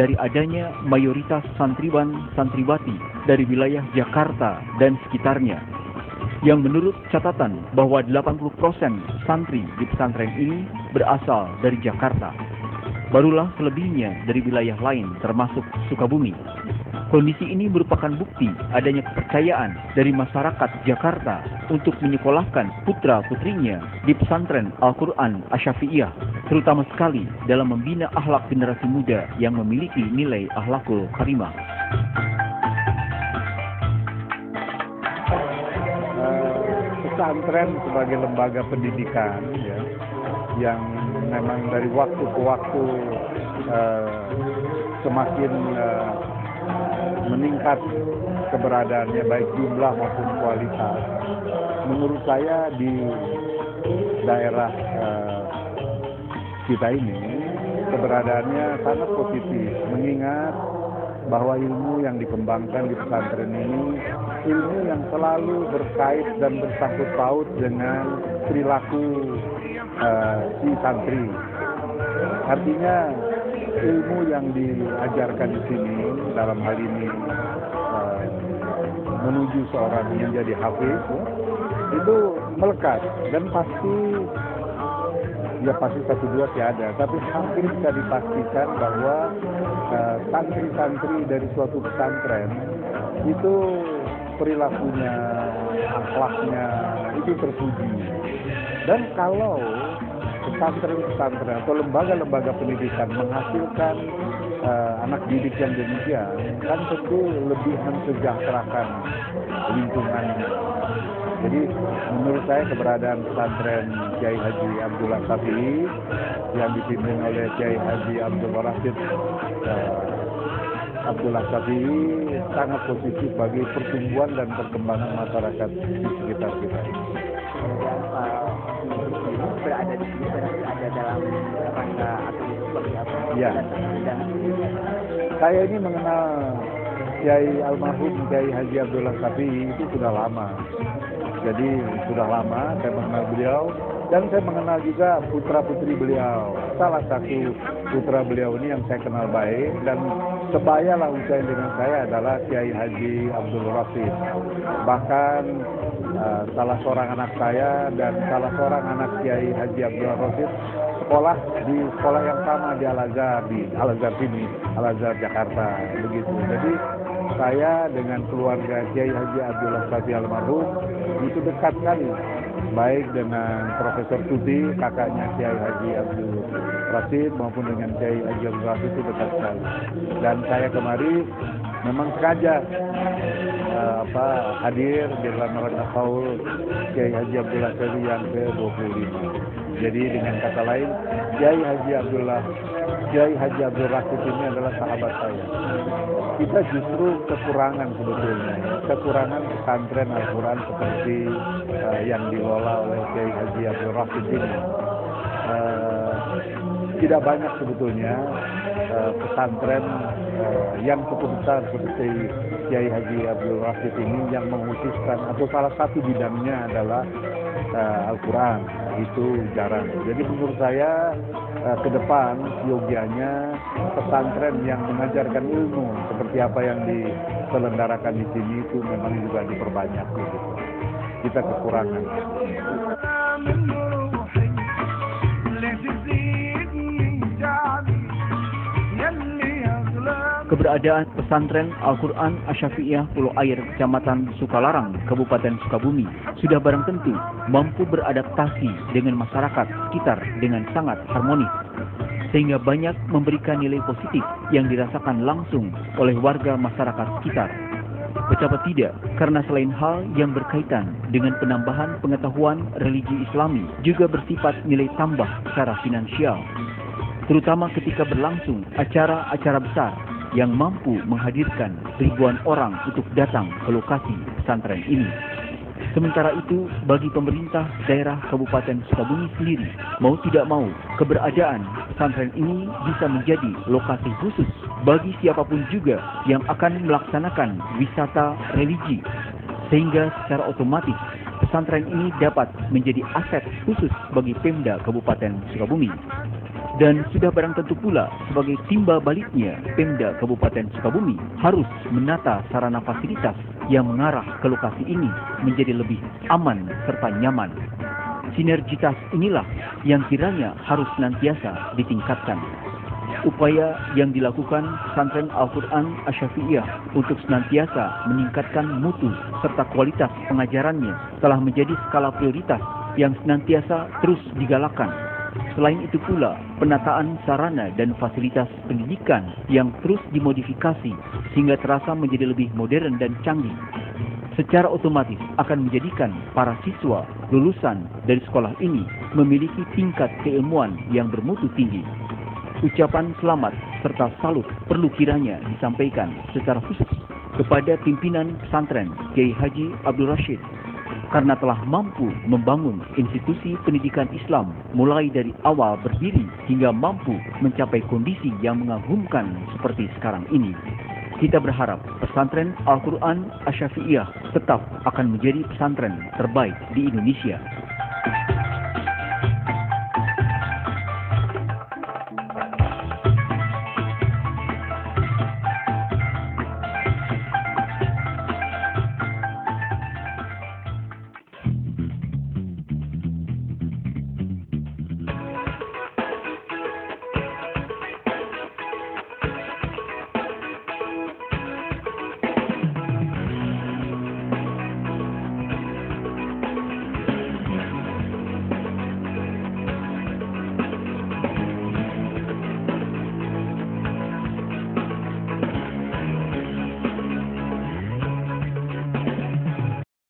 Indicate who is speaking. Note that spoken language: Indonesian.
Speaker 1: dari adanya mayoritas santriwan-santriwati dari wilayah Jakarta dan sekitarnya, yang menurut catatan bahwa 80% santri di pesantren ini berasal dari Jakarta. Barulah selebihnya dari wilayah lain termasuk Sukabumi. Kondisi ini merupakan bukti adanya kepercayaan dari masyarakat Jakarta untuk menyekolahkan putra-putrinya di pesantren Al-Quran Asy-Syafi'iyah, terutama sekali dalam membina akhlak generasi muda yang memiliki nilai akhlakul karimah.
Speaker 2: Pesantren sebagai lembaga pendidikan ya, yang memang dari waktu ke waktu semakin meningkat keberadaannya baik jumlah maupun kualitas. Menurut saya di daerah kita ini keberadaannya sangat positif, mengingat bahwa ilmu yang dikembangkan di pesantren ini ilmu yang selalu berkait dan bersangkut paut dengan perilaku si santri. Artinya ilmu yang diajarkan di sini dalam hal ini menuju seorang menjadi hafiz itu melekat dan pasti satu dua tiada, tapi hampir bisa dipastikan bahwa santri-santri dari suatu pesantren itu perilakunya, akhlaknya itu terpuji. Dan kalau pesantren-pesantren atau lembaga-lembaga pendidikan menghasilkan anak didik yang demikian, kan tentu lebih mensejahterakan lingkungannya. Jadi menurut saya keberadaan pesantren Kiai Haji Abdullah Syafi'i yang dipimpin oleh Kiai Haji Abdul Rasid Abdullah Syafi'i sangat positif bagi pertumbuhan dan perkembangan masyarakat di sekitar kita ini.
Speaker 3: Berada di sini, berada dalam rangka atau seperti apa?
Speaker 2: Ya. Saya ini mengenal Kiai almarhum Kiai Haji Abdullah Syafi'i itu sudah lama. Jadi sudah lama saya mengenal beliau dan saya mengenal juga putra-putri beliau. Salah satu putra beliau ini yang saya kenal baik dan sebaya lah usia dengan saya adalah Kiai Haji Abdul Rasid. Bahkan salah seorang anak saya dan salah seorang anak Kiai Haji Abdul Rasid sekolah di sekolah yang sama di Al-Azhar sini, Al-Azhar Jakarta begitu. Jadi saya dengan keluarga Kiai Haji Abdullah Syafi'i almarhum itu dekat sekali, baik dengan Profesor Tuti, kakaknya Kiai Haji Abdul Rasid, maupun dengan Kiai Haji Abdul Rasid itu dekat sekali. Dan saya kemari memang sengaja hadir di dalam rangka haul Kiai Haji Abdullah Syafi'i yang ke-25. Jadi dengan kata lain, Kiai Haji Abdul Rasid ini adalah sahabat saya. Kita justru kekurangan sebetulnya, kekurangan pesantren Al-Quran seperti yang dikelola oleh Kiai Haji Abdul Rasid ini. Tidak banyak sebetulnya pesantren yang cukup besar seperti Kiai Haji Abdul Rasid ini yang mengkhususkan atau salah satu bidangnya adalah Al-Quran. Itu jarang. Jadi menurut saya ke depan yogianya pesantren yang mengajarkan ilmu seperti apa yang diselenggarakan di sini itu memang juga diperbanyak gitu. Kita kekurangan.
Speaker 1: Keberadaan pesantren Al-Quran Asy-Syafi'iyah Pulau Air, Kecamatan Sukalarang, Kabupaten Sukabumi, sudah barang tentu mampu beradaptasi dengan masyarakat sekitar dengan sangat harmonis, sehingga banyak memberikan nilai positif yang dirasakan langsung oleh warga masyarakat sekitar. Betapa tidak, karena selain hal yang berkaitan dengan penambahan pengetahuan religi Islami, juga bersifat nilai tambah secara finansial, terutama ketika berlangsung acara-acara besar yang mampu menghadirkan ribuan orang untuk datang ke lokasi pesantren ini. Sementara itu, bagi pemerintah daerah Kabupaten Sukabumi sendiri, mau tidak mau, keberadaan pesantren ini bisa menjadi lokasi khusus bagi siapapun juga yang akan melaksanakan wisata religi, sehingga secara otomatis pesantren ini dapat menjadi aset khusus bagi Pemda Kabupaten Sukabumi. Dan sudah barang tentu pula sebagai timba baliknya Pemda Kabupaten Sukabumi harus menata sarana fasilitas yang mengarah ke lokasi ini menjadi lebih aman serta nyaman. Sinergitas inilah yang kiranya harus senantiasa ditingkatkan. Upaya yang dilakukan Pesantren Al-Quran Asy-Syafi'iyah untuk senantiasa meningkatkan mutu serta kualitas pengajarannya telah menjadi skala prioritas yang senantiasa terus digalakkan. Selain itu pula, penataan sarana dan fasilitas pendidikan yang terus dimodifikasi sehingga terasa menjadi lebih modern dan canggih, secara otomatis akan menjadikan para siswa lulusan dari sekolah ini memiliki tingkat keilmuan yang bermutu tinggi. Ucapan selamat serta salut perlu kiranya disampaikan secara khusus kepada pimpinan pesantren Kiai Haji Abdul Rashid karena telah mampu membangun institusi pendidikan Islam mulai dari awal berdiri hingga mampu mencapai kondisi yang mengagumkan seperti sekarang ini. Kita berharap Pesantren Al-Quran Asy-Syafi'iyah tetap akan menjadi pesantren terbaik di Indonesia.